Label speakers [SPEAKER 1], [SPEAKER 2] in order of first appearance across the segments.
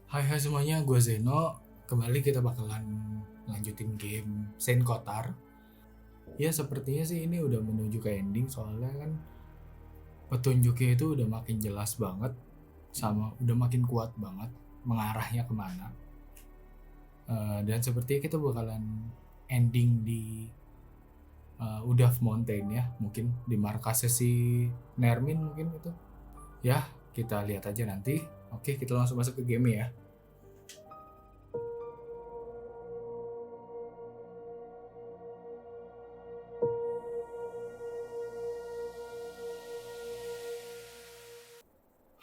[SPEAKER 1] Hai semuanya, gue Zeno. Kembali kita bakalan lanjutin game Sveti Kotar. Ya sepertinya sih ini udah menuju ke ending soalnya kan petunjuknya itu udah makin jelas banget sama udah makin kuat banget mengarahnya kemana. Dan sepertinya kita bakalan ending di Udaf Mountain ya, mungkin di markasnya si Nermin mungkin itu. Ya kita lihat aja nanti. Oke, kita langsung masuk ke game ya.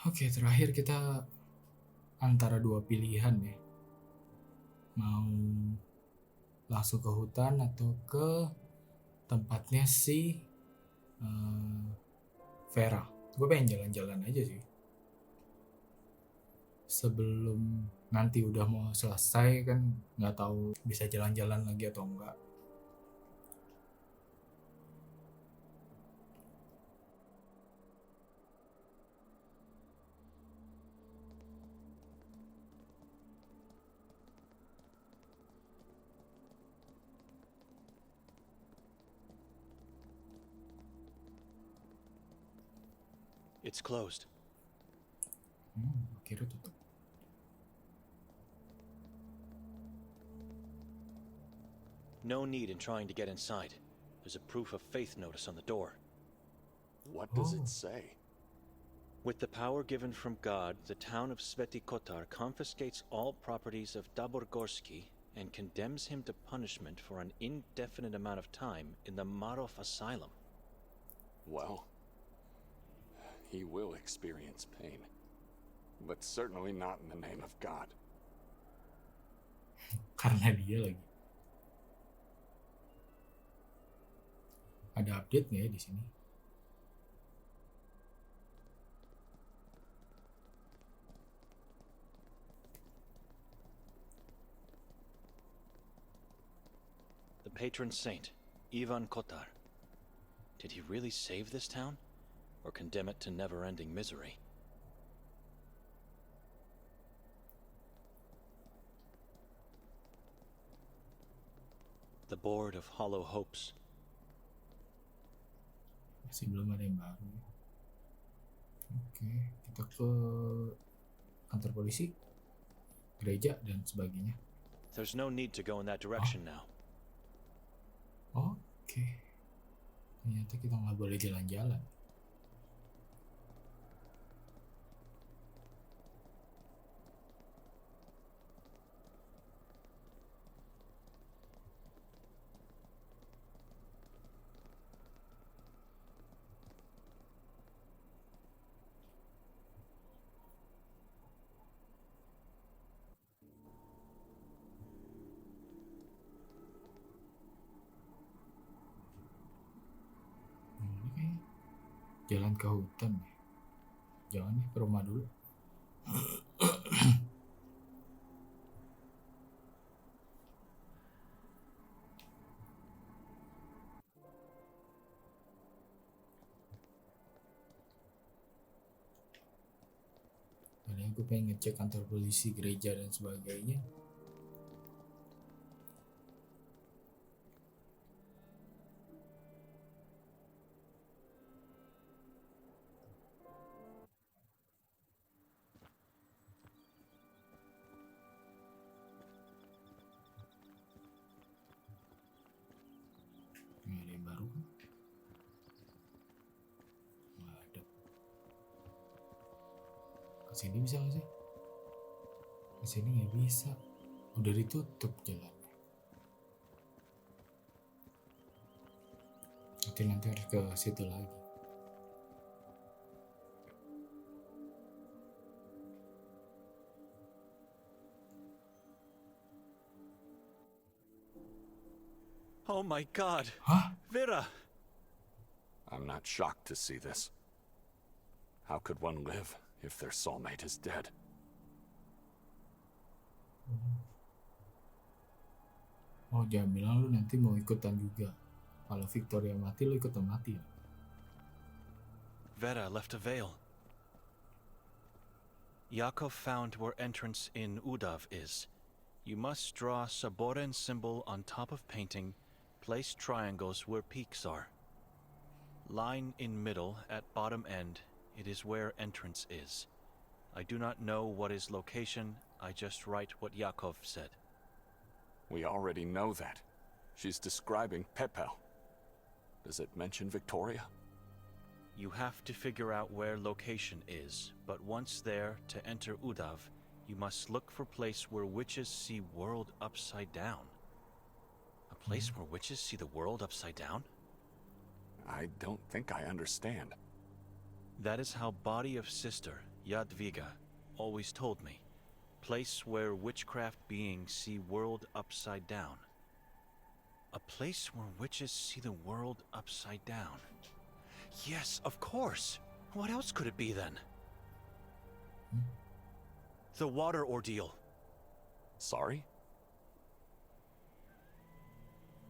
[SPEAKER 1] Oke, terakhir kita antara dua pilihan ya, mau langsung ke hutan atau ke tempatnya si uh, Vera. Gue pengen jalan-jalan aja sih sebelum nanti udah mau selesai, kan nggak tahu bisa jalan-jalan lagi atau enggak.
[SPEAKER 2] It's closed.
[SPEAKER 1] Kira tutup.
[SPEAKER 2] No need in trying to get inside. There's a proof of faith notice on the door.
[SPEAKER 3] What does
[SPEAKER 1] Oh.
[SPEAKER 3] it say?
[SPEAKER 2] With the power given from God, the town of Sveti Kotar confiscates all properties of Taborgorsky and condemns him to punishment for an indefinite amount of time in the Marov Asylum.
[SPEAKER 3] Well, he will experience pain, but certainly not in the name of God.
[SPEAKER 1] Karena dia lagi. Ada update nggak ya di sini?
[SPEAKER 2] The patron saint, Ivan Kotar. Did he really save this town, or condemn it to never-ending misery? The Board of Hollow Hopes.
[SPEAKER 1] Masih belum ada yang baru. Oke, kita ke kantor polisi, gereja dan sebagainya.
[SPEAKER 2] There's no need to go in that direction now.
[SPEAKER 1] Oke, ternyata kita nggak boleh jalan-jalan. Ini kayaknya jalan ke hutan ya. Jangan nih, ke rumah dulu. Tadinya gue pengen ngecek kantor polisi, gereja dan sebagainya. Nggak ada yang baru kan? Nggak ada. Kesini bisa nggak sih? Kesini nggak bisa. Udah ditutup jalannya. Nanti harus ke situ lagi.
[SPEAKER 2] Oh my God!
[SPEAKER 1] Hah?
[SPEAKER 2] Vera!
[SPEAKER 3] I'm not shocked to see this. How could one live if their soulmate is dead?
[SPEAKER 1] Oh, jangan bilang lu nanti mau ikutan juga. Kalau Victoria mati, lu ikutan mati ya?
[SPEAKER 2] Vera left a veil. Yakov found where entrance in Udav is. You must draw Saboren symbol on top of painting, place triangles where peaks are. Line in middle at bottom end, it is where entrance is. I do not know what is location, I just write what Yakov said.
[SPEAKER 3] We already know that. She's describing Pepel. Does it mention Victoria?
[SPEAKER 2] You have to figure out where location is, but once there, to enter Udav, you must look for place where witches see world upside down. A place where witches see the world upside down?
[SPEAKER 3] I don't think I understand.
[SPEAKER 2] That is how body of sister, Jadwiga, always told me. Place where witchcraft beings see world upside down. A place where witches see the world upside down. Yes, of course. What else could it be then? The water ordeal.
[SPEAKER 3] Sorry?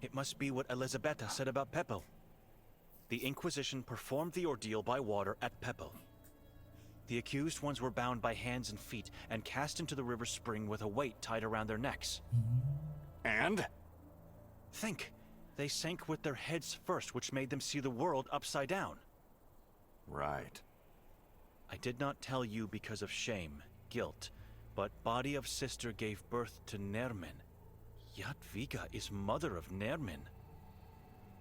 [SPEAKER 2] It must be what Elisabetta said about Pepel. The Inquisition performed the ordeal by water at Pepel. The accused ones were bound by hands and feet and cast into the river spring with a weight tied around their necks.
[SPEAKER 3] And?
[SPEAKER 2] Think. They sank with their heads first, which made them see the world upside down.
[SPEAKER 3] Right.
[SPEAKER 2] I did not tell you because of shame, guilt, but body of sister gave birth to Nermin. Jadwiga is mother of Nermin.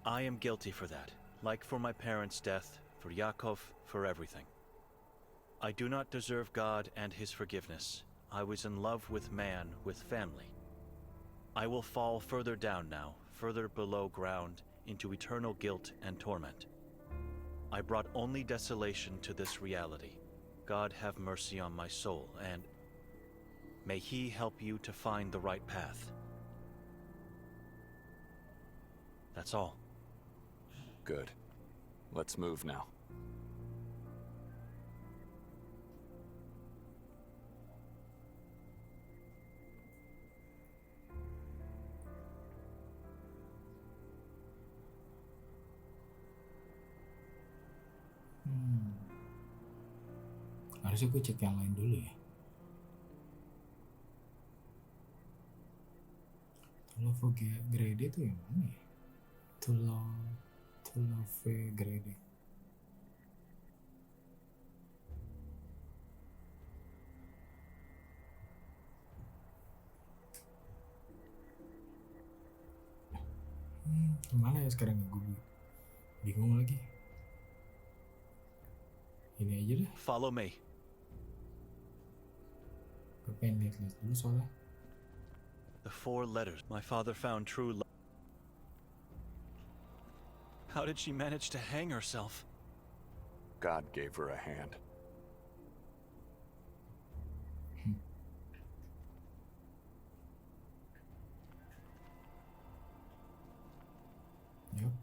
[SPEAKER 2] I am guilty for that, like for my parents' death, for Yakov, for everything. I do not deserve God and his forgiveness. I was in love with man, with family. I will fall further down now, further below ground, into eternal guilt and torment. I brought only desolation to this reality. God have mercy on my soul, and may he help you to find the right path. That's all.
[SPEAKER 3] Good. Let's move now.
[SPEAKER 1] Harusnya gue cek yang lain dulu ya. Tulove grade itu yang mana ya? Tulove grade. Kemana ya sekarang ya, gue bingung lagi. Ini aja deh.
[SPEAKER 2] Follow me.
[SPEAKER 1] Gue pengen lihat-lihat dulu soalnya.
[SPEAKER 2] The 4 letters. My father found true love. How did she manage to hang herself?
[SPEAKER 3] God gave her a hand.
[SPEAKER 1] Yep.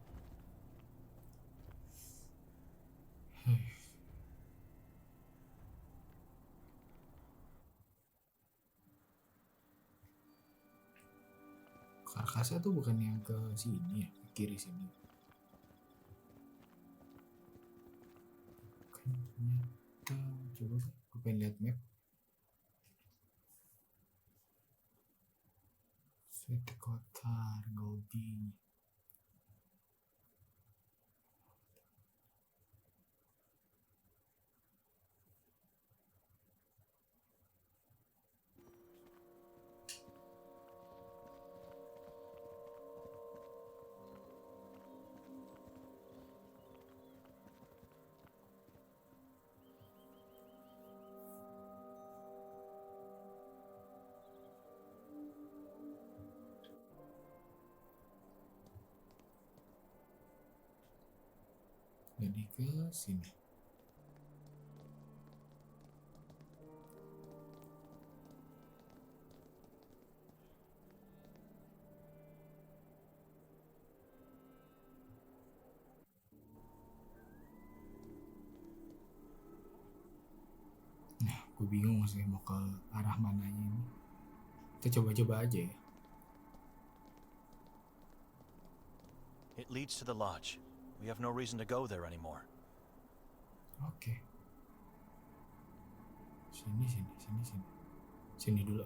[SPEAKER 1] Karkasnya tuh bukan yang ke sini ya, ke kiri sini. Ternyata, coba gue pengen lihat map. Sveti Kotar, Goldie. Jadi ke sini. Nah, gue bingung sih mau ke arah mananya ini. Kita coba-coba aja ya.
[SPEAKER 2] It leads to the lodge. We have no reason to go there anymore.
[SPEAKER 1] Oke. Sini dulu.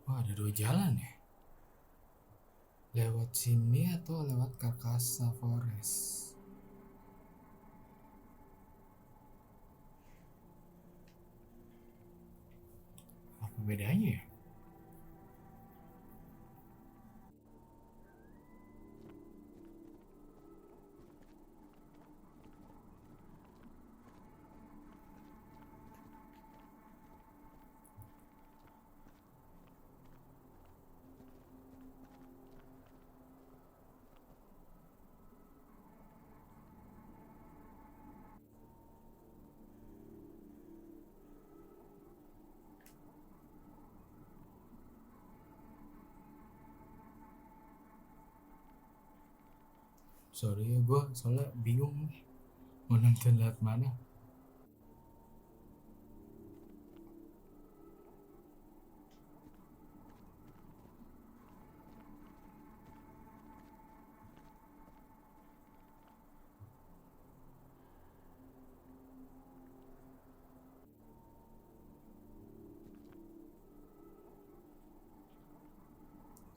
[SPEAKER 1] Oh, ada 2 jalan ya. Lewat sini atau lewat Carcassa Forest. Apa bedanya ya? Sorry ya, gue soalnya bingung nih mau nonton lewat mana.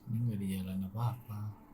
[SPEAKER 1] Ini nggak di jalan apa-apa.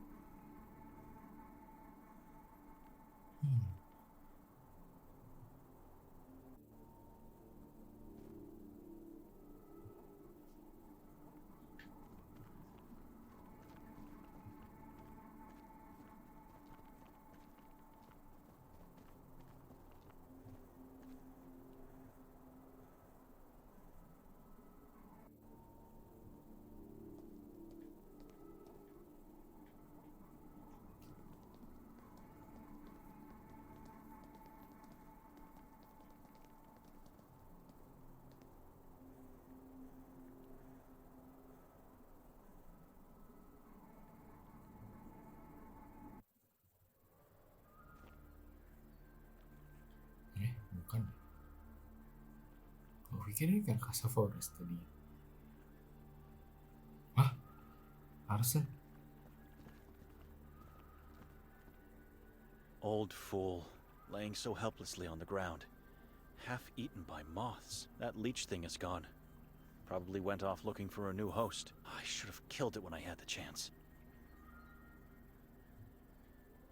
[SPEAKER 1] Bukan. Gue pikir ini Carcassa Forest tadi. Hah? Arsen?
[SPEAKER 2] Old fool, laying so helplessly on the ground. Half eaten by moths. That leech thing is gone. Probably went off looking for a new host. I should have killed it when I had the chance.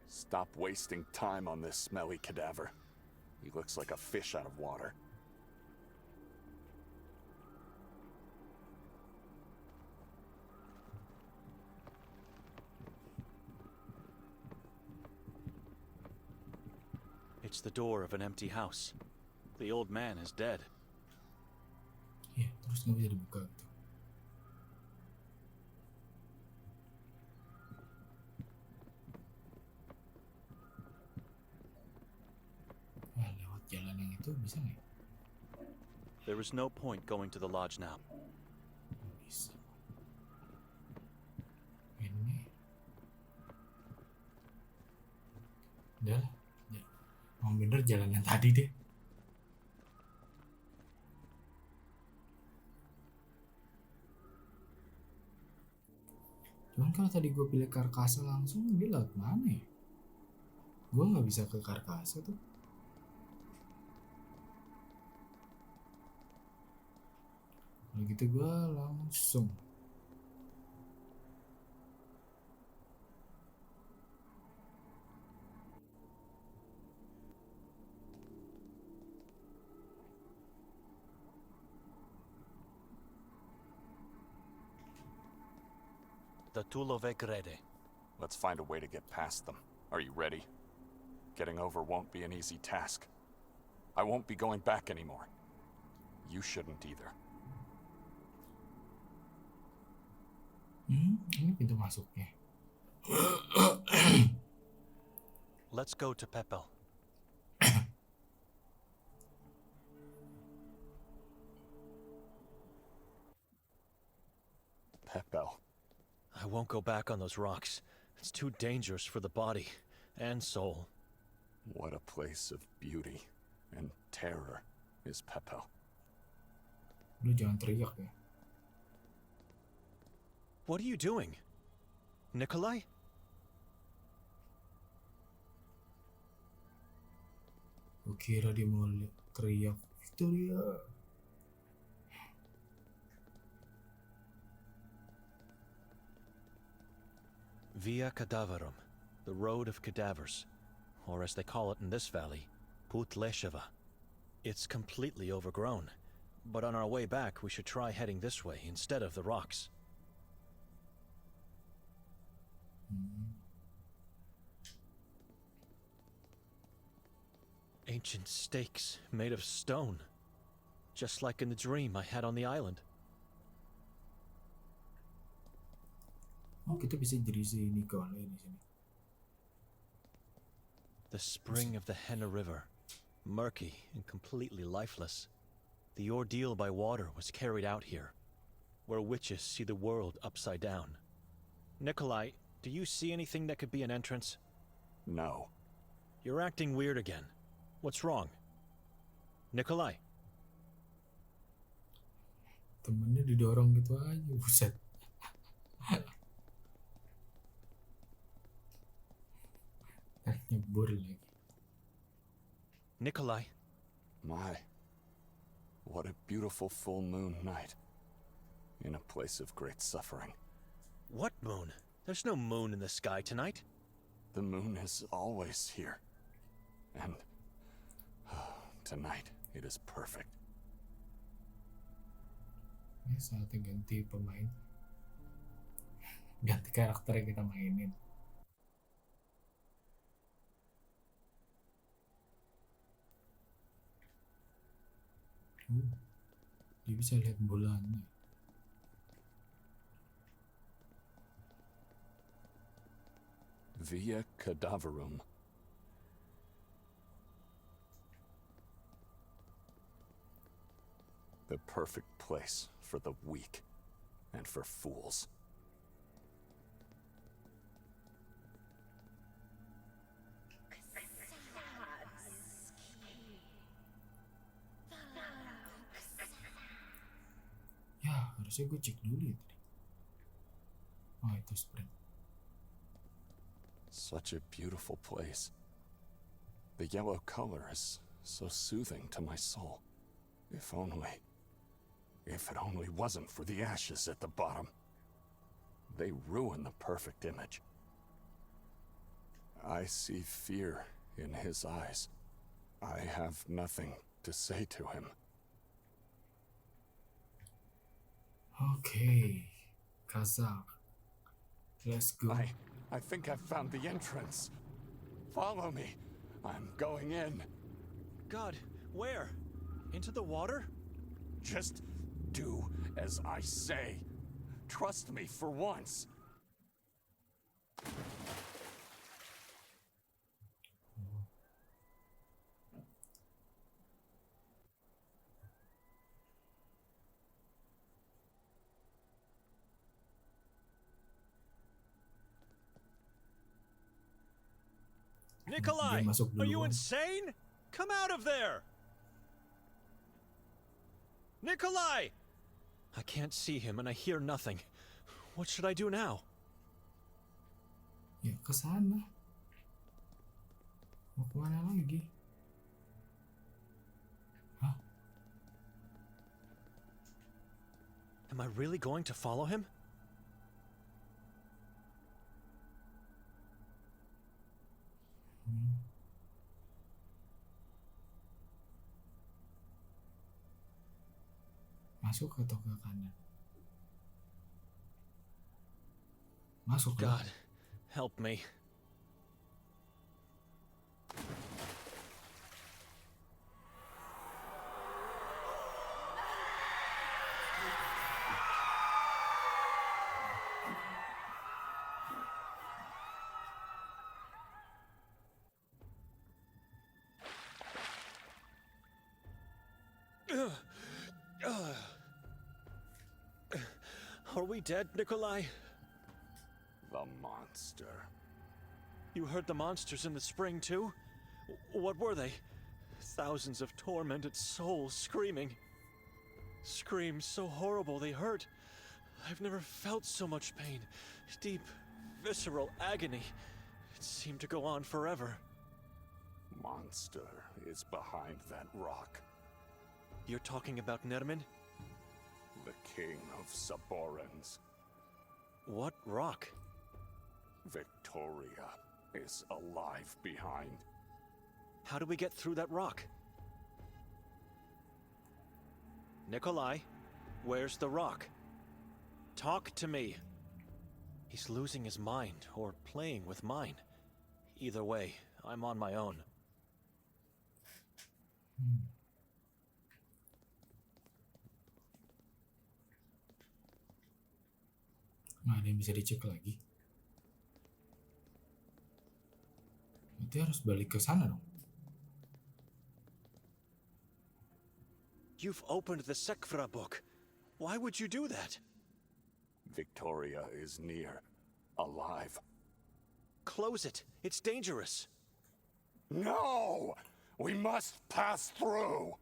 [SPEAKER 3] Stop wasting time on this smelly cadaver. He looks like a fish out of water.
[SPEAKER 2] It's the door of an empty house. The old man is dead.
[SPEAKER 1] Iya, terus nggak bisa dibuka tuh. Lewat jalan yang itu bisa nggak?
[SPEAKER 2] There is no point going to the lodge now.
[SPEAKER 1] Bisa. Ini. Udah lah. Ya. Mau bener jalan yang tadi deh. Cuman kalau tadi gue pilih Carcassa langsung, dia lewat mana ya? Gue nggak bisa ke Carcassa tuh. Kalau gitu gue langsung.
[SPEAKER 2] The Tulovegrede.
[SPEAKER 3] Let's find a way to get past them. Are you ready? Getting over won't be an easy task. I won't be going back anymore. You shouldn't either.
[SPEAKER 1] Ini pintu masuknya.
[SPEAKER 2] Let's go to Pepel.
[SPEAKER 3] Pepel.
[SPEAKER 2] I won't go back on those rocks. It's too dangerous for the body and soul.
[SPEAKER 3] What a place of beauty and terror is Pepel.
[SPEAKER 1] Lu jangan teriak ya.
[SPEAKER 2] What are you doing? Nikolay?
[SPEAKER 1] Kukira dia mau teriak Victoria.
[SPEAKER 2] Via Cadavarum, the road of cadavers, or as they call it in this valley, Put Lesheva. It's completely overgrown, but on our way back we should try heading this way instead of the rocks. Ancient stakes made of stone, just like in the dream I had on the island.
[SPEAKER 1] Oh, kita bisa jadi si Nikolay di sini.
[SPEAKER 2] The spring of the Henna River, murky and completely lifeless. The ordeal by water was carried out here, where witches see the world upside down. Nikolay, do you see anything that could be an entrance?
[SPEAKER 3] No.
[SPEAKER 2] You're acting weird again. What's wrong? Nikolay?
[SPEAKER 1] Temennya didorong gitu aja, buset. Nyebur lagi.
[SPEAKER 2] Nikolay?
[SPEAKER 3] My, what a beautiful full moon night. In a place of great suffering.
[SPEAKER 2] What moon? There's no moon in the sky tonight.
[SPEAKER 3] The moon is always here. And tonight it is perfect.
[SPEAKER 1] Ini saatnya ganti pemain. Ganti karakter yang kita mainin. Dia bisa lihat bulannya.
[SPEAKER 3] Via Cadavarum. The perfect place for the weak and for fools.
[SPEAKER 1] Ya, harusnya gue cek dulu ya tadi. Oh, itu spring.
[SPEAKER 3] Such a beautiful place. The yellow color is so soothing to my soul. If it only wasn't for the ashes at the bottom. They ruin the perfect image. I see fear in his eyes. I have nothing to say to him.
[SPEAKER 1] Okay, Kazak. Let's go.
[SPEAKER 3] I think I've found the entrance. Follow me. I'm going in.
[SPEAKER 2] God, where? Into the water?
[SPEAKER 3] Just do as I say. Trust me for once.
[SPEAKER 2] Nikolay,
[SPEAKER 1] Dia masuk
[SPEAKER 2] are you
[SPEAKER 1] duluan.
[SPEAKER 2] insane? Come out of there! Nikolay! I can't see him and I hear nothing. What should I do now?
[SPEAKER 1] Ya, ke sana. Mau kemana lagi? Hah?
[SPEAKER 2] Am I really going to follow him?
[SPEAKER 1] Masuk atau ke kanan? Masuk lah.
[SPEAKER 2] God, help me. Are we dead, Nikolay?
[SPEAKER 3] The monster.
[SPEAKER 2] You heard the monsters in the spring, too? What were they? Thousands of tormented souls screaming. Screams so horrible they hurt. I've never felt so much pain. Deep, visceral agony. It seemed to go on forever.
[SPEAKER 3] Monster is behind that rock.
[SPEAKER 2] You're talking about Nermin?
[SPEAKER 3] The king of Saborans.
[SPEAKER 2] What rock?
[SPEAKER 3] Victoria is alive behind.
[SPEAKER 2] How do we get through that rock? Nikolay, where's the rock? Talk to me. He's losing his mind, or playing with mine. Either way, I'm on my own.
[SPEAKER 1] Nggak ada yang bisa dicek lagi. Berarti harus balik ke sana dong.
[SPEAKER 2] You've opened the Sekvra book. Why would you do that?
[SPEAKER 3] Victoria is near. Alive.
[SPEAKER 2] Close it. It's dangerous.
[SPEAKER 3] No! We must pass through!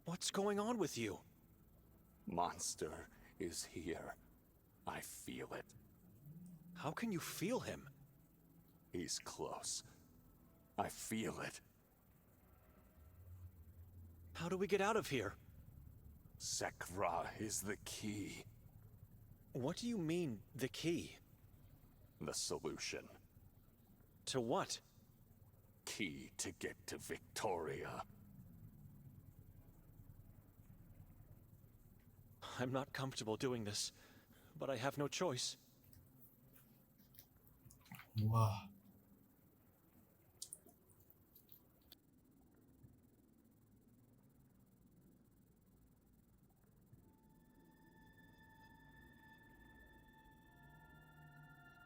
[SPEAKER 2] What's going on with you?
[SPEAKER 3] Monster is here. I feel it.
[SPEAKER 2] How can you feel him?
[SPEAKER 3] He's close. I feel it.
[SPEAKER 2] How do we get out of here?
[SPEAKER 3] Sekvra is the key.
[SPEAKER 2] What do you mean, the key?
[SPEAKER 3] The solution.
[SPEAKER 2] To what?
[SPEAKER 3] Key to get to Victoria.
[SPEAKER 2] I'm not comfortable doing this, but I have no choice.
[SPEAKER 1] Wah.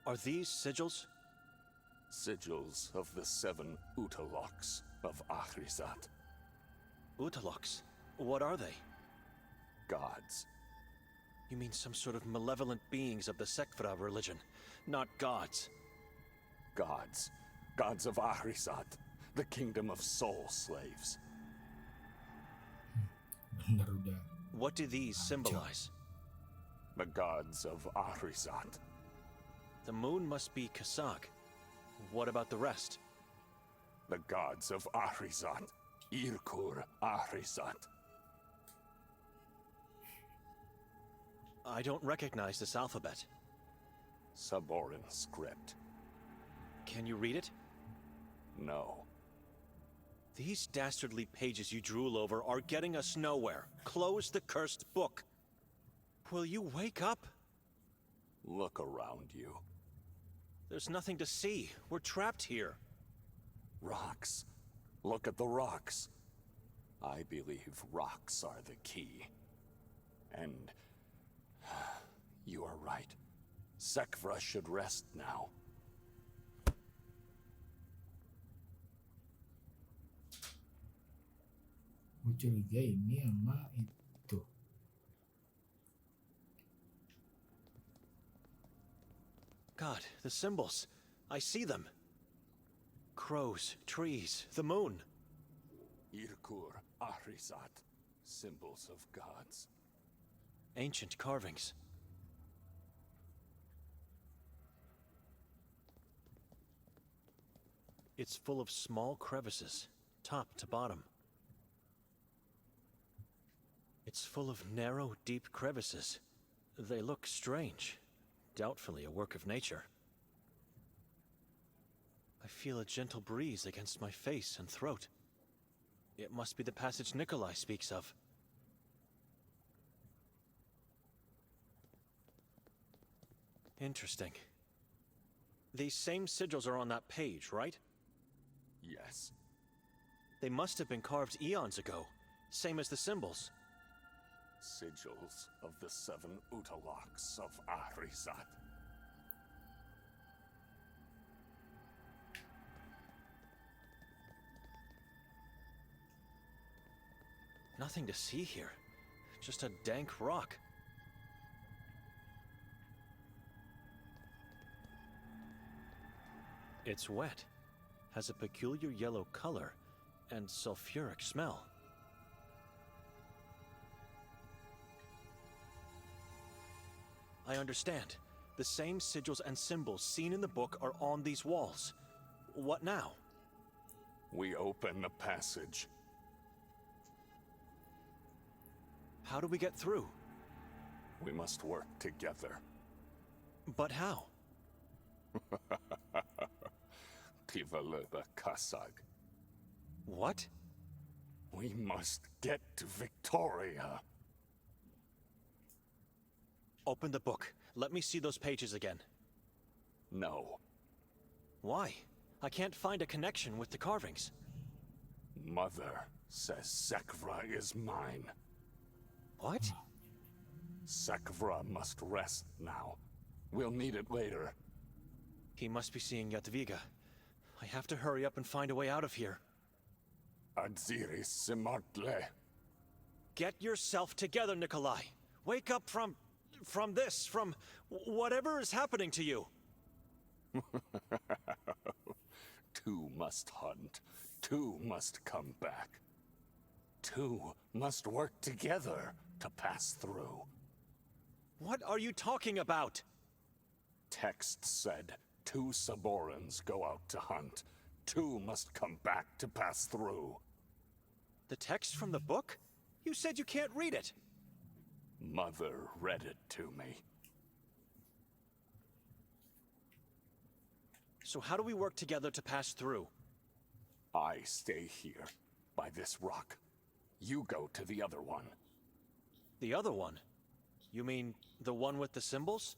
[SPEAKER 2] Are these sigils?
[SPEAKER 3] Sigils of the 7 Utaloks of Ahrizat.
[SPEAKER 2] Utaloks? What are they?
[SPEAKER 3] Gods.
[SPEAKER 2] You mean some sort of malevolent beings of the Sekvra religion, not gods?
[SPEAKER 3] Gods. Gods of Ahrizat. The kingdom of soul slaves.
[SPEAKER 1] Bener udah.
[SPEAKER 2] What do these symbolize?
[SPEAKER 3] The gods of Ahrizat.
[SPEAKER 2] The moon must be Kasag. What about the rest?
[SPEAKER 3] The gods of Ahrizat. Irkur Ahrizat.
[SPEAKER 2] I don't recognize this alphabet.
[SPEAKER 3] Saboran script.
[SPEAKER 2] Can you read it?
[SPEAKER 3] No.
[SPEAKER 2] These dastardly pages you drool over are getting us nowhere. Close the cursed book. Will you wake up?
[SPEAKER 3] Look around you.
[SPEAKER 2] There's nothing to see. We're trapped here.
[SPEAKER 3] Rocks. Look at the rocks. I believe rocks are the key. And you are right. Sekvra should rest now.
[SPEAKER 1] Gue curiga ini sama itu.
[SPEAKER 2] God, the symbols. I see them. Crows, trees, the moon.
[SPEAKER 3] Irkur Ahrizat. Symbols of gods.
[SPEAKER 2] Ancient carvings. It's full of small crevices, top to bottom. It's full of narrow, deep crevices. They look strange, doubtfully a work of nature. I feel a gentle breeze against my face and throat. It must be the passage Nikolay speaks of. Interesting. These same sigils are on that page, right?
[SPEAKER 3] Yes.
[SPEAKER 2] They must have been carved eons ago, same as the symbols.
[SPEAKER 3] Sigils of the 7 Utaloks of Ahrizat.
[SPEAKER 2] Nothing to see here. Just a dank rock. It's wet, has a peculiar yellow color, and sulfuric smell. I understand. The same sigils and symbols seen in the book are on these walls. What now?
[SPEAKER 3] We open a passage.
[SPEAKER 2] How do we get through?
[SPEAKER 3] We must work together.
[SPEAKER 2] But how?
[SPEAKER 3] Tivalöba Kasag.
[SPEAKER 2] What?
[SPEAKER 3] We must get to Victoria.
[SPEAKER 2] Open the book. Let me see those pages again.
[SPEAKER 3] No.
[SPEAKER 2] Why? I can't find a connection with the carvings.
[SPEAKER 3] Mother says Sekvra is mine.
[SPEAKER 2] What?
[SPEAKER 3] Sekvra must rest now. We'll need it later.
[SPEAKER 2] He must be seeing Yatviga. I have to hurry up and find a way out of here.
[SPEAKER 3] Adziris Simartle.
[SPEAKER 2] Get yourself together, Nikolay. Wake up from this, from whatever is happening to you.
[SPEAKER 3] Two must hunt. Two must come back. Two must work together to pass through.
[SPEAKER 2] What are you talking about?
[SPEAKER 3] Text said 2 Saborans go out to hunt. 2 must come back to pass through.
[SPEAKER 2] The text from the book? You said you can't read it.
[SPEAKER 3] Mother read it to me.
[SPEAKER 2] So how do we work together to pass through?
[SPEAKER 3] I stay here, by this rock. You go to the other one.
[SPEAKER 2] The other one? You mean the one with the symbols?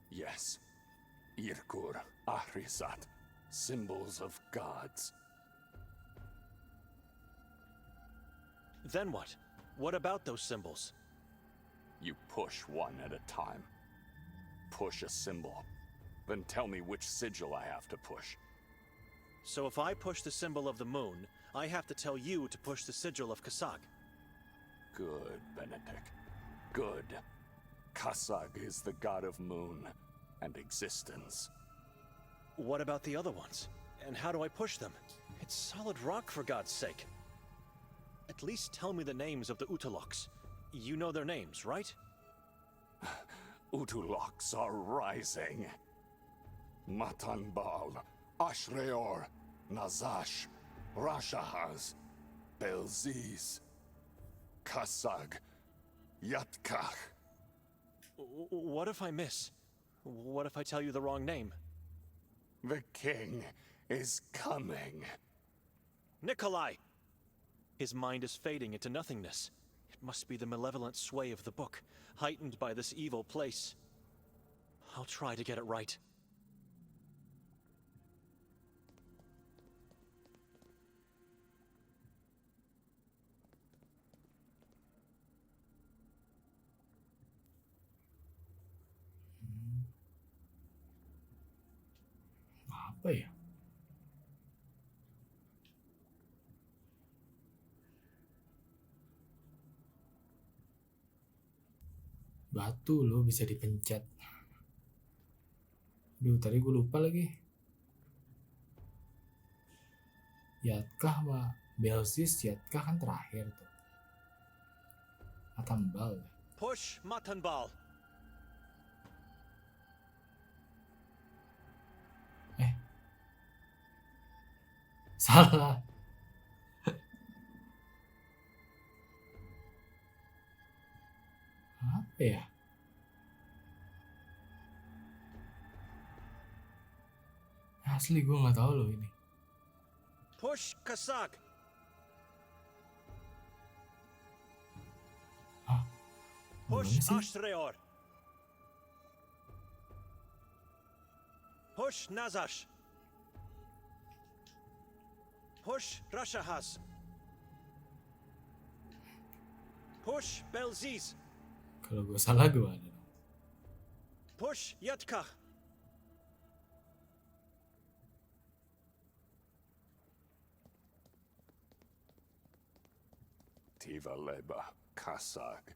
[SPEAKER 3] Yes. Irkur, Ahrisat, symbols of gods.
[SPEAKER 2] Then what? What about those symbols?
[SPEAKER 3] You push one at a time. Push a symbol. Then tell me which sigil I have to push.
[SPEAKER 2] So if I push the symbol of the moon, I have to tell you to push the sigil of Kasag.
[SPEAKER 3] Good, Benedek. Good. Kasag is the god of moon and existence.
[SPEAKER 2] What about the other ones? And how do I push them? It's solid rock, for God's sake. At least tell me the names of the Utaloks. You know their names, right?
[SPEAKER 3] Utuloks are rising. Matanbal, Ashreor, Nazash, Rashahaz, Belziz, Kasag, Yatkach.
[SPEAKER 2] What if I miss? What if I tell you the wrong name?
[SPEAKER 3] The king is coming.
[SPEAKER 2] Nikolay! His mind is fading into nothingness. It must be the malevolent sway of the book, heightened by this evil place. I'll try to get it right.
[SPEAKER 1] Apa ya? Batu loh bisa dipencet. Duh, tadi gue lupa lagi. Yatkah sama Belsis, Yatkah kan terakhir tuh. Atambal.
[SPEAKER 2] Push Matanbal!
[SPEAKER 1] Salah. Apa ya? Asli gue nggak tahu loh ini.
[SPEAKER 2] Push Kasag!
[SPEAKER 1] Hah?
[SPEAKER 2] Push
[SPEAKER 1] Gimana sih?
[SPEAKER 2] Ashreor! Push Nazash! Push Rashahaz! Push Belziz!
[SPEAKER 1] Kalau gue salah gimana dong?
[SPEAKER 2] Push Yatkach!
[SPEAKER 3] Tivaleba Kasag.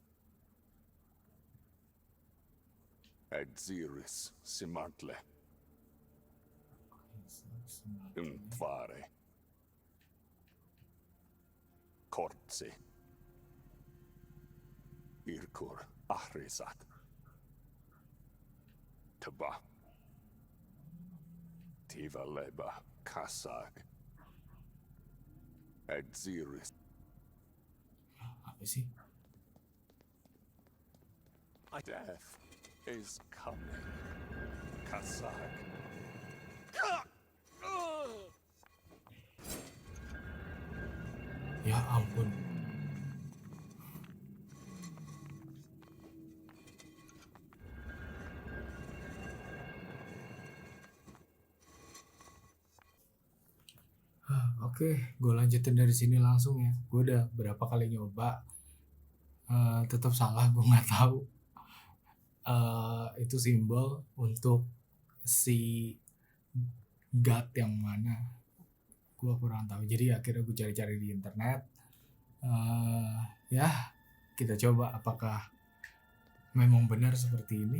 [SPEAKER 3] Adziris Simartle. Umtvare. Kortsi. Irkur Ahrisat. Taba. Tiva leba kasag. Exiris.
[SPEAKER 1] Apa sih?
[SPEAKER 3] Death is coming. Kasag.
[SPEAKER 1] Ya ampun. Oke, gue lanjutin dari sini langsung ya. Gue udah berapa kali nyoba, tetap salah. Gue nggak tahu itu simbol untuk si God yang mana. Gue kurang tahu. Jadi akhirnya gue cari-cari di internet. Ya, kita coba apakah memang benar seperti ini.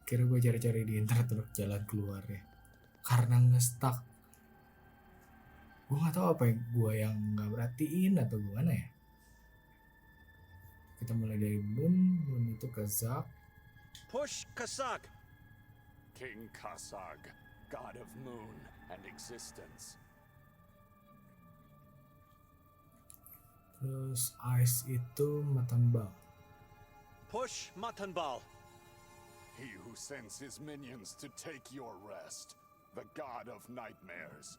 [SPEAKER 1] Akhirnya gue cari-cari di internet untuk jalan keluar ya. Karena nge-stuck. Gue gak tahu apa yang gue yang gak perhatiin atau gimana ya. Kita mulai dari Moon itu ke Zak.
[SPEAKER 2] Push Kasag!
[SPEAKER 3] King Kasag, god of moon and existence.
[SPEAKER 1] Terus Ice itu Matambal.
[SPEAKER 2] Push Matanbal!
[SPEAKER 3] He who sends his minions to take your rest. The god of nightmares.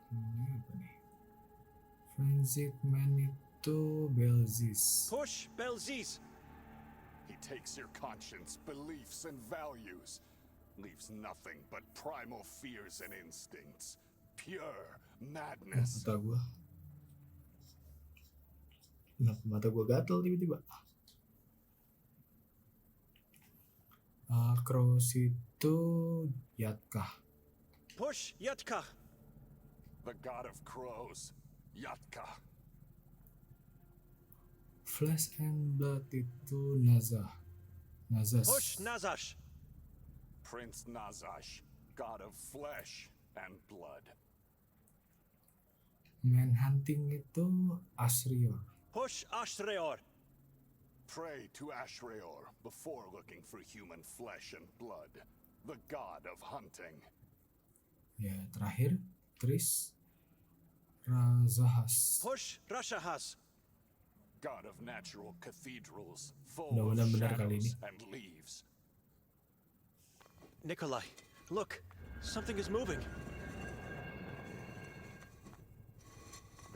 [SPEAKER 1] Ini apa nih? Frenzied Man itu Belzis.
[SPEAKER 2] Push Belzis!
[SPEAKER 3] He takes your conscience, beliefs, and values. Leaves nothing but primal fears and instincts. Pure madness.
[SPEAKER 1] Mata gue. Kenapa mata gue gatel tiba-tiba? Crows itu Yatkah.
[SPEAKER 2] Push Yatka!
[SPEAKER 3] The god of crows, Yatka.
[SPEAKER 1] Flesh and Blood itu Nazah. Nazas.
[SPEAKER 2] Push Nazash!
[SPEAKER 3] Prince Nazash, god of flesh and blood.
[SPEAKER 1] Manhunting itu Asrior.
[SPEAKER 2] Push Ashreor!
[SPEAKER 3] Pray to Ashreor before looking for human flesh and blood. The god of hunting.
[SPEAKER 1] Ya, terakhir Tris Razahas.
[SPEAKER 2] Push Rashahas!
[SPEAKER 3] God of natural cathedrals, full of
[SPEAKER 1] Mudah-mudahan benar kali ini.
[SPEAKER 3] shadows and leaves.
[SPEAKER 2] Nikolay, look! Something is moving!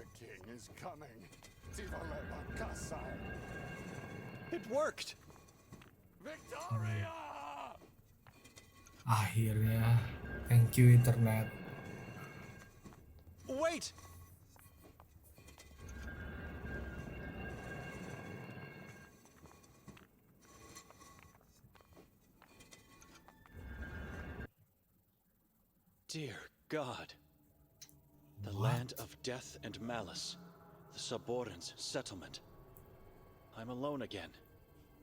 [SPEAKER 3] The king is coming. Tivaleba Kasai.
[SPEAKER 2] It worked!
[SPEAKER 3] Victoria!
[SPEAKER 1] Akhirnya, thank you internet.
[SPEAKER 2] Wait! Dear God. The land of death and malice. The Saborans' settlement. I'm alone again.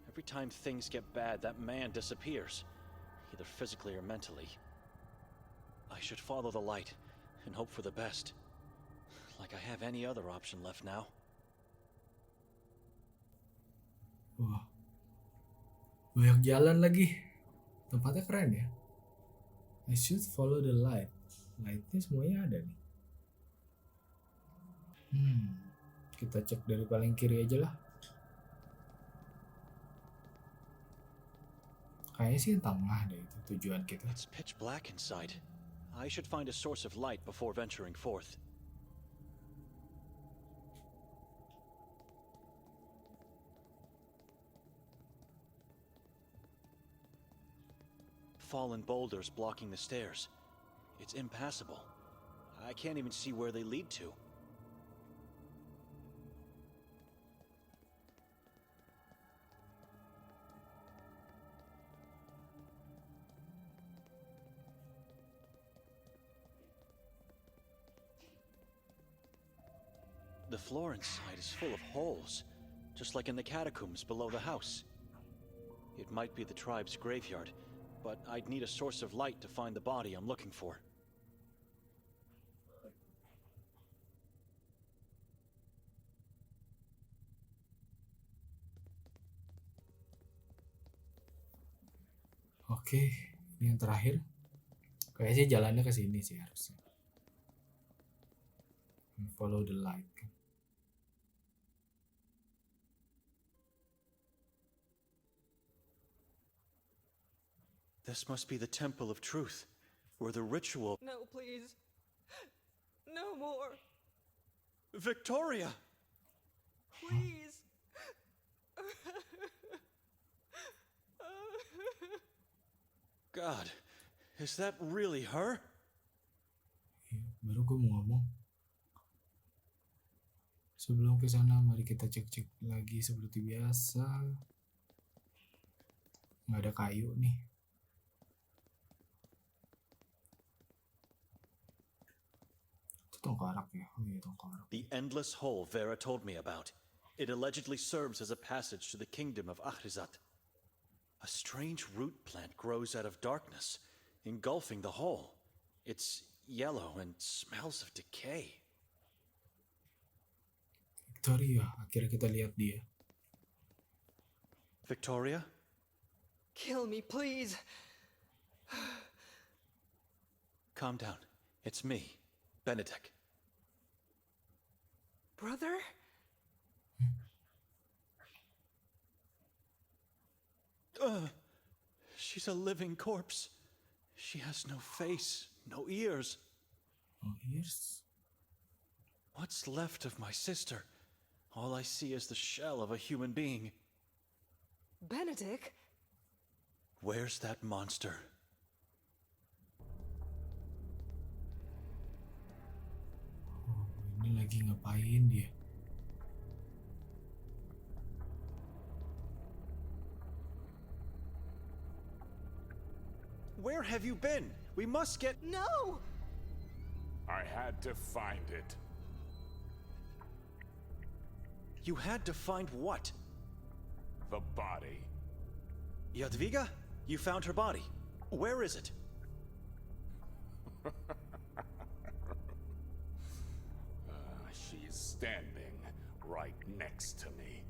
[SPEAKER 2] Every time things get bad, that man disappears. Either physically or mentally. I should follow the light and hope for the best. Like I have any other option left now.
[SPEAKER 1] Wah, banyak jalan lagi. Tempatnya keren ya. I should follow the light. Lightnya semuanya ada nih. Kita cek dari paling kiri aja lah. Kayaknya sih yang tengah deh itu tujuan kita.
[SPEAKER 2] It's pitch black inside. I should find a source of light before venturing forth. Fallen boulders blocking the stairs. It's impassable. I can't even see where they lead to. The floor inside is full of holes, just like in the catacombs below the house. It might be the tribe's graveyard, but I'd need a source of light to find the body I'm looking for.
[SPEAKER 1] Oke, ini yang terakhir. Kayaknya sih jalannya ke sini sih harusnya. Follow the light.
[SPEAKER 2] This must be the Temple of Truth, where the ritual.
[SPEAKER 4] No, please. No more.
[SPEAKER 2] Victoria!
[SPEAKER 4] Please.
[SPEAKER 2] God, is that really her?
[SPEAKER 1] Ya, baru gue mau ngomong. Sebelum ke sana, mari kita cek-cek lagi seperti biasa. Nggak ada kayu nih. Itu tongkarak ya? Oh iya, tongkarak.
[SPEAKER 2] The endless hole Vera told me about. It allegedly serves as a passage to the kingdom of Ahrizat. A strange root plant grows out of darkness, engulfing the hole. It's yellow and smells of decay.
[SPEAKER 1] Victoria, akhirnya kita lihat dia.
[SPEAKER 2] Victoria?
[SPEAKER 4] Kill me, please.
[SPEAKER 2] Calm down. It's me, Benedek.
[SPEAKER 4] Brother?
[SPEAKER 2] She's a living corpse. She has no face, no ears.
[SPEAKER 1] Oh, ears?
[SPEAKER 2] What's left of my sister? All I see is the shell of a human being.
[SPEAKER 4] Benedek?
[SPEAKER 2] Where's that monster?
[SPEAKER 1] Oh, ini lagi ngapain dia?
[SPEAKER 2] Where have you been? We must get...
[SPEAKER 4] No!
[SPEAKER 3] I had to find it.
[SPEAKER 2] You had to find what?
[SPEAKER 3] The body.
[SPEAKER 2] Jadwiga? You found her body. Where is it?
[SPEAKER 3] She's standing right next to me.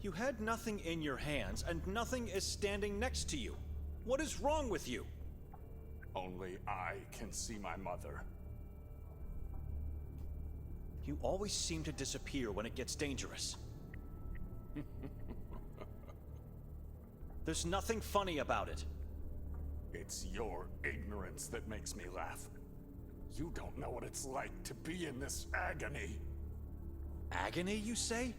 [SPEAKER 2] You had nothing in your hands, and nothing is standing next to you. What is wrong with you?
[SPEAKER 3] Only I can see my mother.
[SPEAKER 2] You always seem to disappear when it gets dangerous. There's nothing funny about it.
[SPEAKER 3] It's your ignorance that makes me laugh. You don't know what it's like to be in this agony.
[SPEAKER 2] Agony, you say?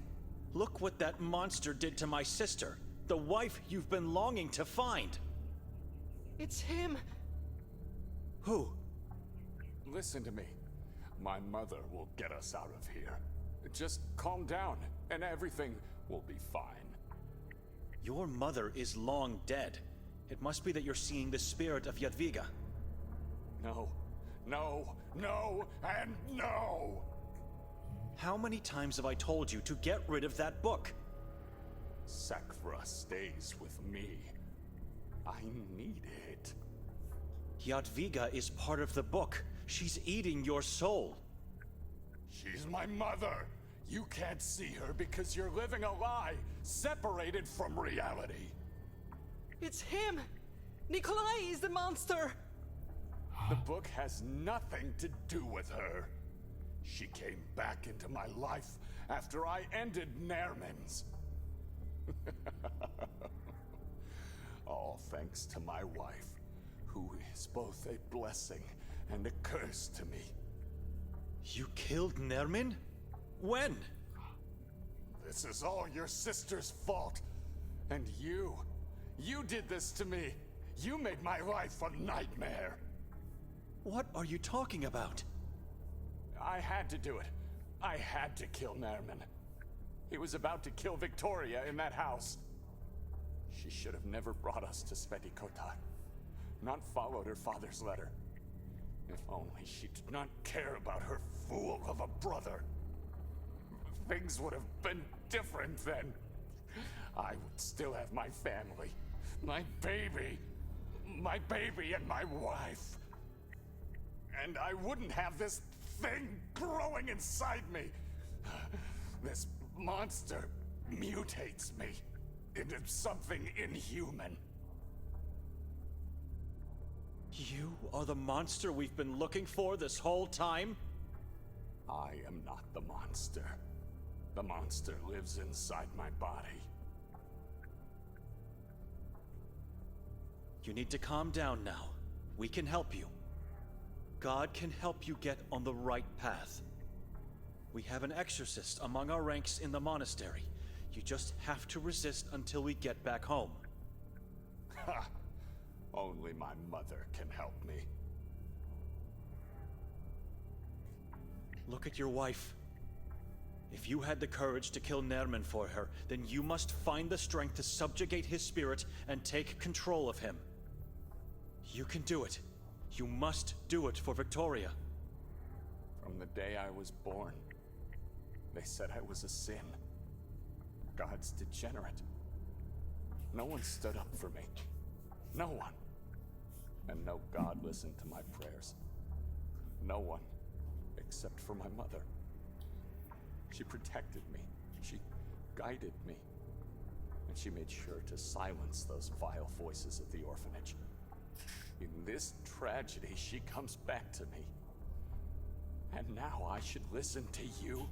[SPEAKER 2] Look what that monster did to my sister, the wife you've been longing to find.
[SPEAKER 4] It's him.
[SPEAKER 2] Who?
[SPEAKER 3] Listen to me. My mother will get us out of here. Just calm down, and everything will be fine.
[SPEAKER 2] Your mother is long dead. It must be that you're seeing the spirit of Jadwiga.
[SPEAKER 3] No, no, no, and no!
[SPEAKER 2] How many times have I told you to get rid of that book?
[SPEAKER 3] Sakvra stays with me. I need it.
[SPEAKER 2] Jadwiga is part of the book. She's eating your soul.
[SPEAKER 3] She's my mother. You can't see her because you're living a lie, separated from reality.
[SPEAKER 4] It's him. Nikolay is the monster.
[SPEAKER 3] The book has nothing to do with her. She came back into my life after I ended Nerman's. All thanks to my wife, who is both a blessing and a curse to me.
[SPEAKER 2] You killed Nermin? When?
[SPEAKER 3] This is all your sister's fault. And you did this to me. You made my life a nightmare.
[SPEAKER 2] What are you talking about?
[SPEAKER 3] I had to do it. I had to kill Nerman. He was about to kill Victoria in that house. She should have never brought us to Sveti Kotar. Not followed her father's letter. If only she did not care about her fool of a brother. Things would have been different then. I would still have my family, my baby and my wife. And I wouldn't have this thing growing inside me. This monster mutates me into something inhuman.
[SPEAKER 2] You are the monster we've been looking for this whole time?
[SPEAKER 3] I am not the monster. The monster lives inside my body.
[SPEAKER 2] You need to calm down now. We can help you. God can help you get on the right path. We have an exorcist among our ranks in the monastery. You just have to resist until we get back home.
[SPEAKER 3] Ha! Only my mother can help me.
[SPEAKER 2] Look at your wife. If you had the courage to kill Nerman for her, then you must find the strength to subjugate his spirit and take control of him. You can do it. You must do it for Victoria.
[SPEAKER 3] From the day I was born, they said I was a sin. God's degenerate. No one stood up for me. No one. And no God listened to my prayers. No one, except for my mother. She protected me. She guided me. And she made sure to silence those vile voices at the orphanage. In this tragedy, she comes back to me. And now I should listen to you?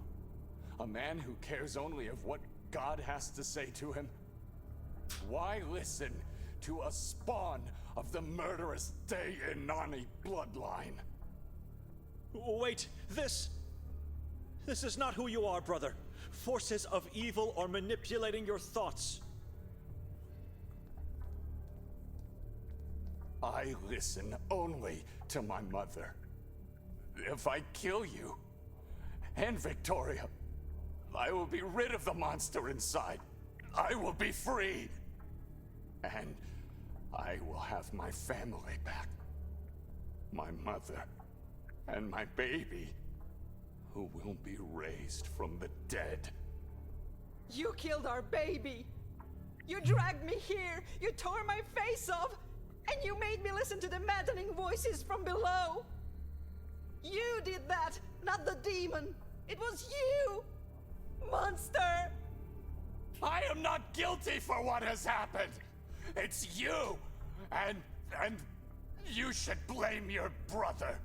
[SPEAKER 3] A man who cares only of what God has to say to him? Why listen to a spawn of the murderous Dayanani bloodline?
[SPEAKER 2] Wait, this is not who you are, brother. Forces of evil are manipulating your thoughts.
[SPEAKER 3] I listen only to my mother. If I kill you and Victoria, I will be rid of the monster inside. I will be free. And I will have my family back. My mother and my baby, who will be raised from the dead.
[SPEAKER 4] You killed our baby! You dragged me here! You tore my face off! And you made me listen to the maddening voices from below! You did that, not the demon! It was you! Monster!
[SPEAKER 3] I am not guilty for what has happened! It's you! And you should blame your brother!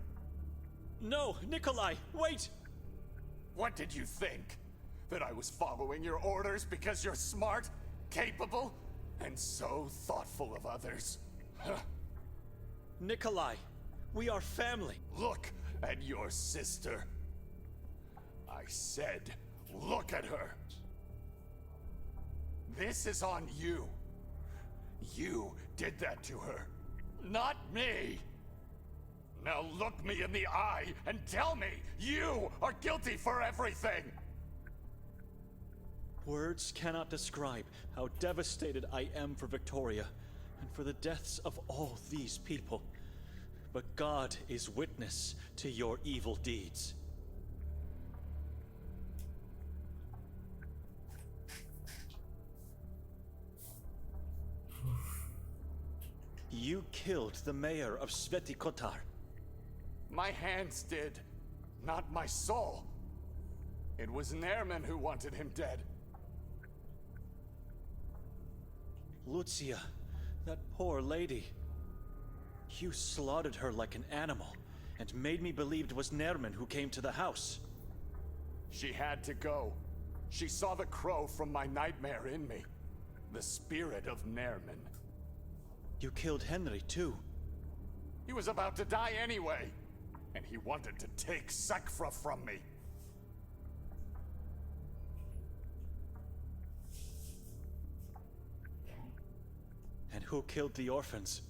[SPEAKER 2] No, Nikolay, wait!
[SPEAKER 3] What did you think? That I was following your orders because you're smart, capable, and so thoughtful of others? Huh.
[SPEAKER 2] Nikolay, we are family.
[SPEAKER 3] Look at your sister. I said, look at her. This is on you. You did that to her, not me. Now look me in the eye and tell me you are guilty for everything.
[SPEAKER 2] Words cannot describe how devastated I am for Victoria and for the deaths of all these people. But God is witness to your evil deeds. You killed the mayor of Sveti Kotar.
[SPEAKER 3] My hands did, not my soul. It was Nerman who wanted him dead.
[SPEAKER 2] Lucia, that poor lady. You slaughtered her like an animal and made me believe it was Nerman who came to the house.
[SPEAKER 3] She had to go. She saw the crow from my nightmare in me. The spirit of Nerman.
[SPEAKER 2] You killed Henry, too.
[SPEAKER 3] He was about to die anyway. And he wanted to take Sekfra from me.
[SPEAKER 2] And who killed the orphans?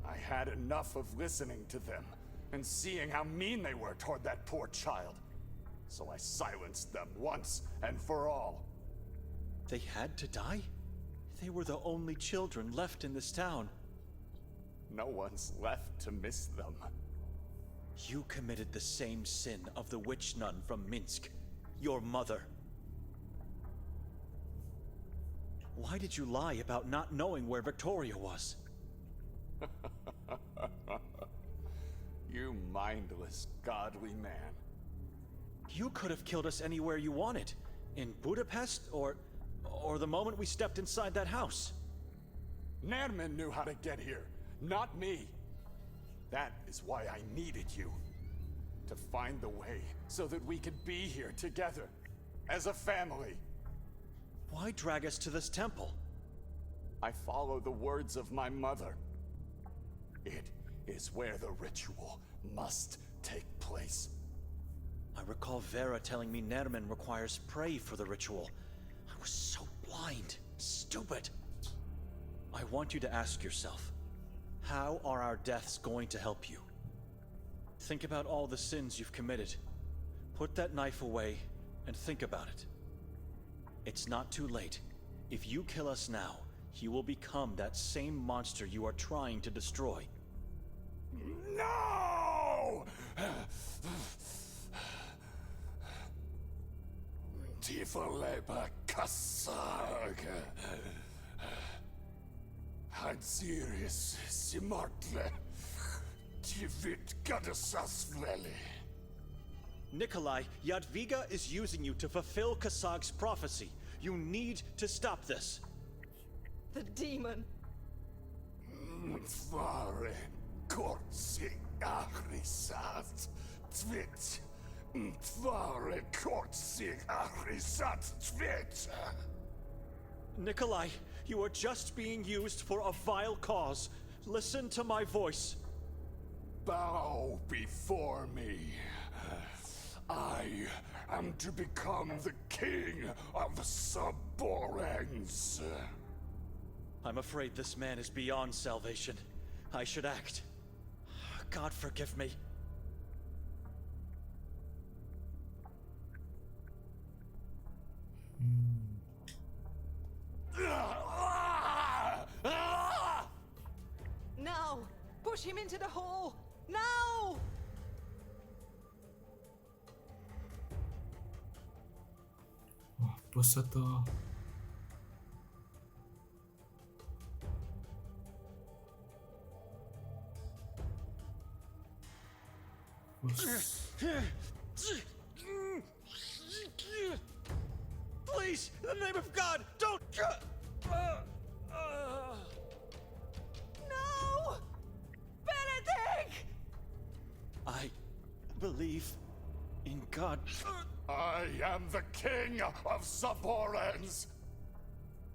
[SPEAKER 3] I had enough of listening to them and seeing how mean they were toward that poor child. So I silenced them once and for all.
[SPEAKER 2] They had to die? They were the only children left in this town.
[SPEAKER 3] No one's left to miss them.
[SPEAKER 2] You committed the same sin of the witch nun from Minsk, your mother. Why did you lie about not knowing where Victoria was?
[SPEAKER 3] You mindless, godly man.
[SPEAKER 2] You could have killed us anywhere you wanted. In Budapest, or the moment we stepped inside that house.
[SPEAKER 3] Nerman knew how to get here, not me. That is why I needed you. To find the way so that we could be here together. As a family.
[SPEAKER 2] Why drag us to this temple?
[SPEAKER 3] I follow the words of my mother. It is where the ritual must take place.
[SPEAKER 2] I recall Vera telling me Nerman requires prey for the ritual. I was so blind, stupid. I want you to ask yourself, how are our deaths going to help you? Think about all the sins you've committed. Put that knife away and think about it. It's not too late. If you kill us now, you will become that same monster you are trying to destroy.
[SPEAKER 3] No! Tivaleba kasag. Hansiris simartle. Tivit gadasasvleli.
[SPEAKER 2] Nikolay, Yadviga is using you to fulfill Kasag's prophecy. You need to stop this.
[SPEAKER 4] The demon.
[SPEAKER 3] Tvare kortsi agrisat. Tvit. Tvare kortsi agrisat. Tvit.
[SPEAKER 2] Nikolay, you are just being used for a vile cause. Listen to my voice.
[SPEAKER 3] Bow before me. I am to become the king of Saborans.
[SPEAKER 2] I'm afraid this man is beyond salvation. I should act. God forgive me.
[SPEAKER 4] Now! Push him into the hole! Now!
[SPEAKER 1] Wah, buset tuh.
[SPEAKER 2] Please, in the name of God, don't.
[SPEAKER 4] No! Benedek!
[SPEAKER 2] I believe in God.
[SPEAKER 3] I am the king of Saborans.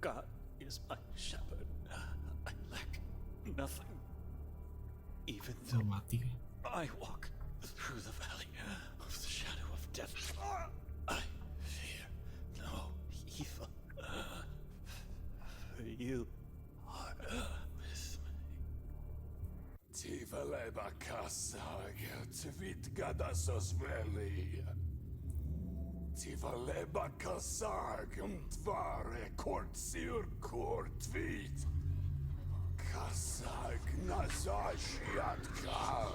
[SPEAKER 2] God is my shepherd. I lack nothing. Even
[SPEAKER 1] Oh,
[SPEAKER 2] though
[SPEAKER 1] mati.
[SPEAKER 2] I walk through the valley of the shadow of death, I fear no evil. For you are with me.
[SPEAKER 3] Tivaleba kasag. Tvit gadasosveli. Tivaleba kasag. Tvare kortsir kortvit. Kasag nazashiatka.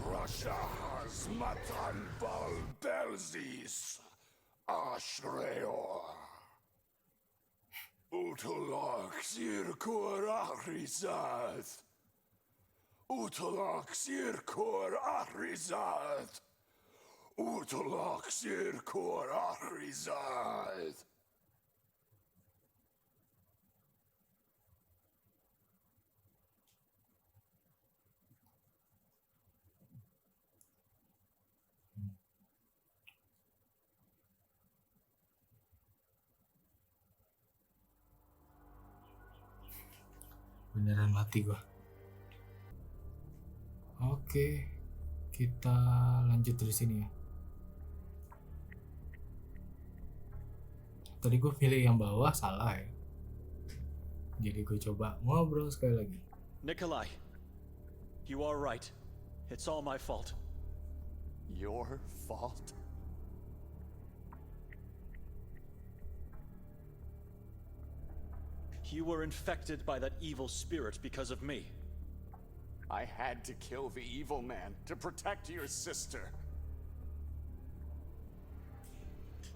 [SPEAKER 3] Rashahas matan bal belzis. Ashreor. Utolak sirkor ahrizad. Utolak sirkor ahrizad. Utolak sirkor ahrizad.
[SPEAKER 1] Beneran mati gua. Oke, kita lanjut dari sini ya. Tadi gue pilih yang bawah, salah ya. Jadi gue coba ngobrol sekali lagi.
[SPEAKER 2] Nikolay, you are right. It's all my fault.
[SPEAKER 3] Your fault?
[SPEAKER 2] You were infected by that evil spirit because of me.
[SPEAKER 3] I had to kill the evil man to protect your sister.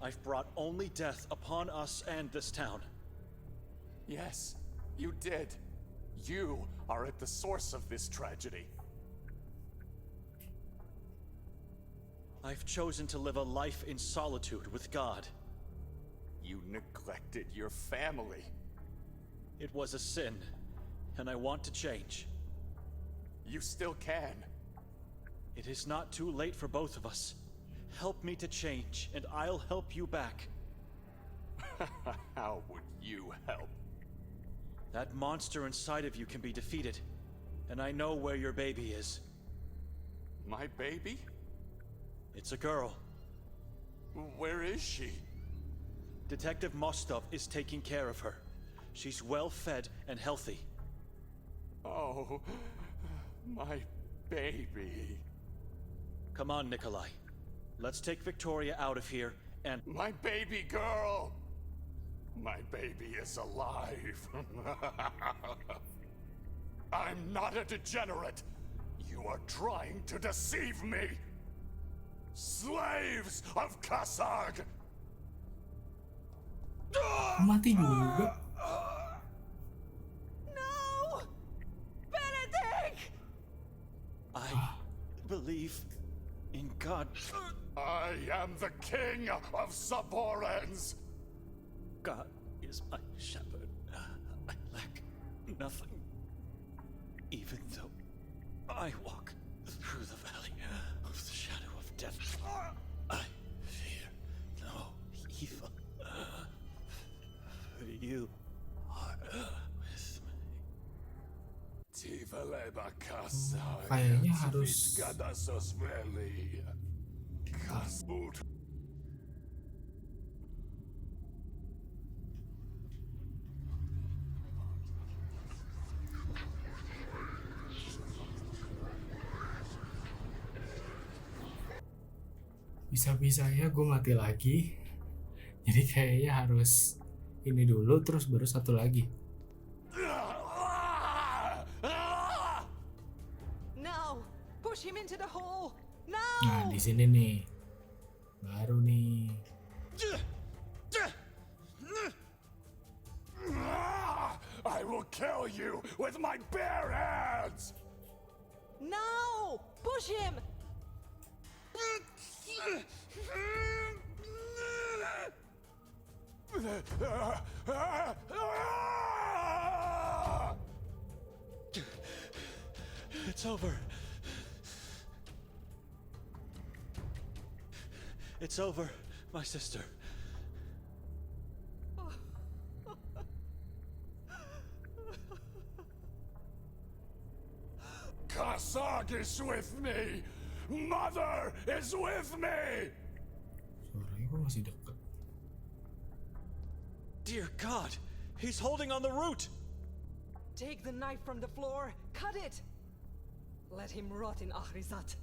[SPEAKER 2] I've brought only death upon us and this town.
[SPEAKER 3] Yes, you did. You are at the source of this tragedy.
[SPEAKER 2] I've chosen to live a life in solitude with God.
[SPEAKER 3] You neglected your family.
[SPEAKER 2] It was a sin, and I want to change.
[SPEAKER 3] You still can.
[SPEAKER 2] It is not too late for both of us. Help me to change, and I'll help you back.
[SPEAKER 3] How would you help?
[SPEAKER 2] That monster inside of you can be defeated, and I know where your baby is.
[SPEAKER 3] My baby?
[SPEAKER 2] It's a girl.
[SPEAKER 3] Where is she?
[SPEAKER 2] Detective Mostov is taking care of her. She's well fed and healthy.
[SPEAKER 3] Oh, my baby.
[SPEAKER 2] Come on, Nikolay. Let's take Victoria out of here and...
[SPEAKER 3] My baby girl! My baby is alive. I'm not a degenerate. You are trying to deceive me. Slaves of Kasag!
[SPEAKER 1] Mati juga.
[SPEAKER 4] No! Benedek!
[SPEAKER 2] I believe in God.
[SPEAKER 3] I am the king of Saborans!
[SPEAKER 2] God is my shepherd. I lack nothing. Even though I walk through the valley of the shadow of death, I fear no evil. For you are with me.
[SPEAKER 3] Tivaleba Kasag.
[SPEAKER 1] Kayaknya harus
[SPEAKER 3] Gadasosveli. Kasut.
[SPEAKER 1] bisa-bisanya gue mati lagi. Jadi kayaknya harus ini dulu terus baru satu lagi.
[SPEAKER 4] Now! Push him into the hole!
[SPEAKER 1] Nah,
[SPEAKER 4] Now!
[SPEAKER 1] di sini nih. Baru nih.
[SPEAKER 3] I will kill you with my bare hands!
[SPEAKER 4] Now! Push him!
[SPEAKER 2] It's over. It's over, my sister.
[SPEAKER 3] Kasag is with me! Mother is with me!
[SPEAKER 1] Suaranya kok masih deket.
[SPEAKER 2] Dear God, he's holding on the root.
[SPEAKER 4] Take the knife from the floor, cut it! Let him rot in Ahrizat.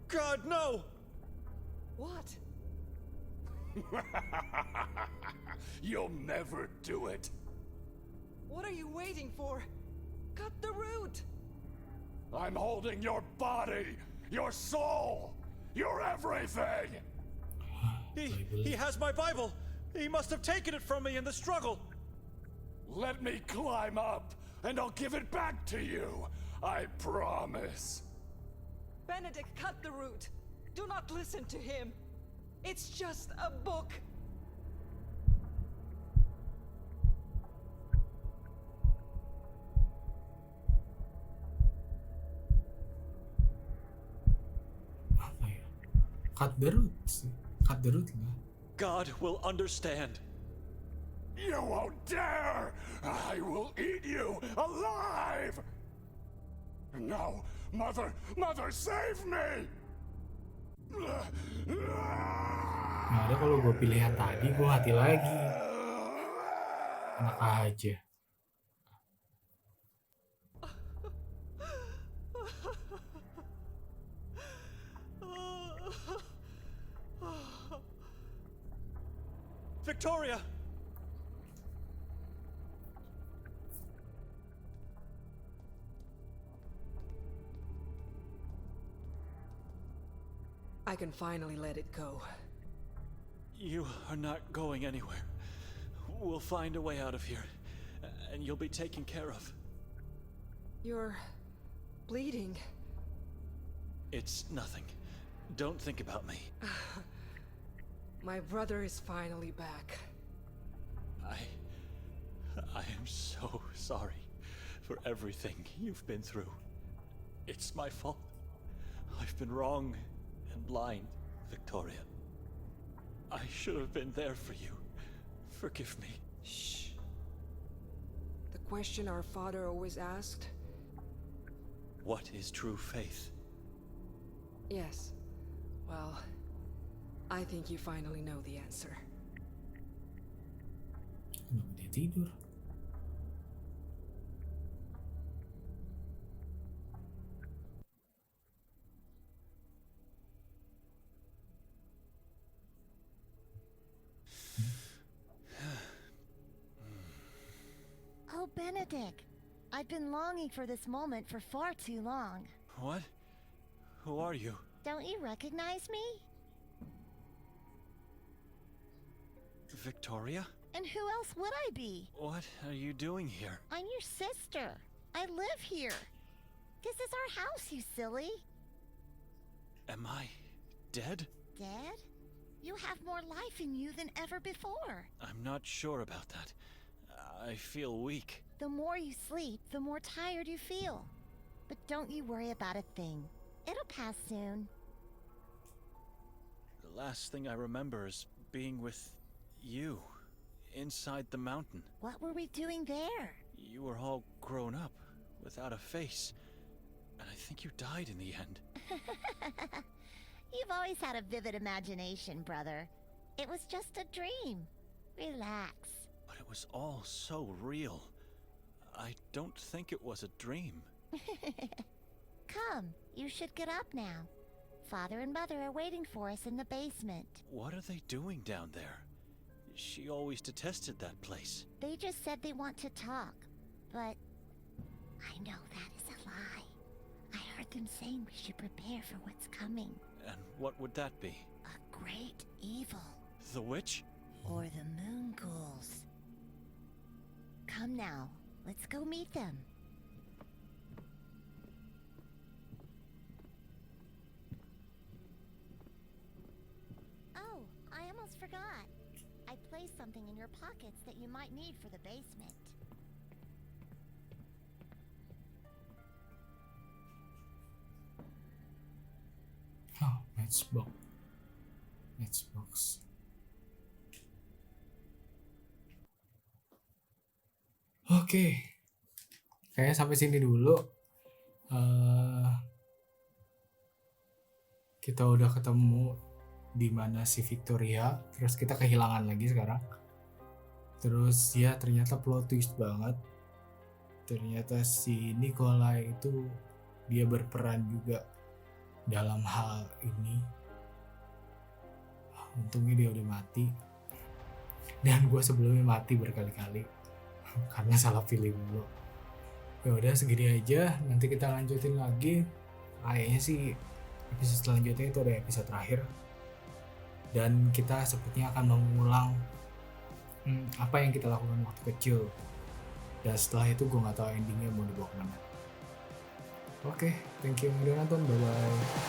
[SPEAKER 2] God, no!
[SPEAKER 4] What?
[SPEAKER 3] You'll never do it.
[SPEAKER 4] What are you waiting for? Cut the root!
[SPEAKER 3] I'm holding your body, your soul, your everything!
[SPEAKER 2] He has my Bible. He must have taken it from me in the struggle.
[SPEAKER 3] Let me climb up, and I'll give it back to you. I promise.
[SPEAKER 4] Benedek, cut the root! Do not listen to him! It's just a book!
[SPEAKER 1] Apa ya? Cut the root sih. Cut the root lah.
[SPEAKER 2] God will understand.
[SPEAKER 3] You won't dare! I will eat you alive! No, Mother, save me!
[SPEAKER 1] Nah, ada kalau gue pilihan tadi gue mati lagi. Enak aja.
[SPEAKER 2] Victoria!
[SPEAKER 4] I can finally let it go.
[SPEAKER 2] You are not going anywhere. We'll find a way out of here, and you'll be taken care of.
[SPEAKER 4] You're bleeding.
[SPEAKER 2] It's nothing. Don't think about me.
[SPEAKER 4] My brother is finally back.
[SPEAKER 2] I am so sorry for everything you've been through. It's my fault. I've been wrong and blind, Victoria. I should have been there for you. Forgive me.
[SPEAKER 4] Shh. The question our father always asked?
[SPEAKER 2] What is true faith?
[SPEAKER 4] Yes. Well, I think you finally know the answer.
[SPEAKER 1] Kenapa dia tidur?
[SPEAKER 5] Oh, Benedek. I've been longing for this moment for far too long.
[SPEAKER 2] What? Who are you?
[SPEAKER 5] Don't you recognize me?
[SPEAKER 2] Victoria?
[SPEAKER 5] And who else would I be?
[SPEAKER 2] What are you doing here?
[SPEAKER 5] I'm your sister. I live here. This is our house, you silly.
[SPEAKER 2] Am I dead?
[SPEAKER 5] Dead? You have more life in you than ever before.
[SPEAKER 2] I'm not sure about that. I feel weak.
[SPEAKER 5] The more you sleep, the more tired you feel. But don't you worry about a thing. It'll pass soon.
[SPEAKER 2] The last thing I remember is being with you inside the mountain.
[SPEAKER 5] What were we doing there?
[SPEAKER 2] You were all grown up without a face, and I think you died in the end.
[SPEAKER 5] You've always had a vivid imagination, brother. It was just a dream. Relax.
[SPEAKER 2] But it was all so real. I don't think it was a dream.
[SPEAKER 5] Come, you should get up now. Father and Mother are waiting for us in the basement.
[SPEAKER 2] What are they doing down there? She always detested that place.
[SPEAKER 5] They just said they want to talk, but I know that is a lie. I heard them saying we should prepare for what's coming.
[SPEAKER 2] And what would that be?
[SPEAKER 5] A great evil.
[SPEAKER 2] The witch?
[SPEAKER 5] Or the moon ghouls. Come now, let's go meet them. Oh, I almost forgot. I placed something in your pockets that you might need for the basement.
[SPEAKER 1] Oh, matchbox. Matchbox. Oke. Kayaknya sampai sini dulu. Kita udah ketemu di mana si Victoria, terus kita kehilangan lagi sekarang. Terus ya ternyata plot twist banget. Ternyata si Nikolay itu dia berperan juga dalam hal ini. Untungnya dia udah mati. Dan gue sebelumnya mati berkali-kali karena salah pilih dulu. Ya udah segini aja, nanti kita lanjutin lagi. Kayaknya sih episode selanjutnya itu ada episode terakhir. Dan kita sepertinya akan mengulang apa yang kita lakukan waktu kecil. Dan setelah itu gue gak tahu endingnya mau dibawa kemana. Oke, thank you udah nonton, bye bye.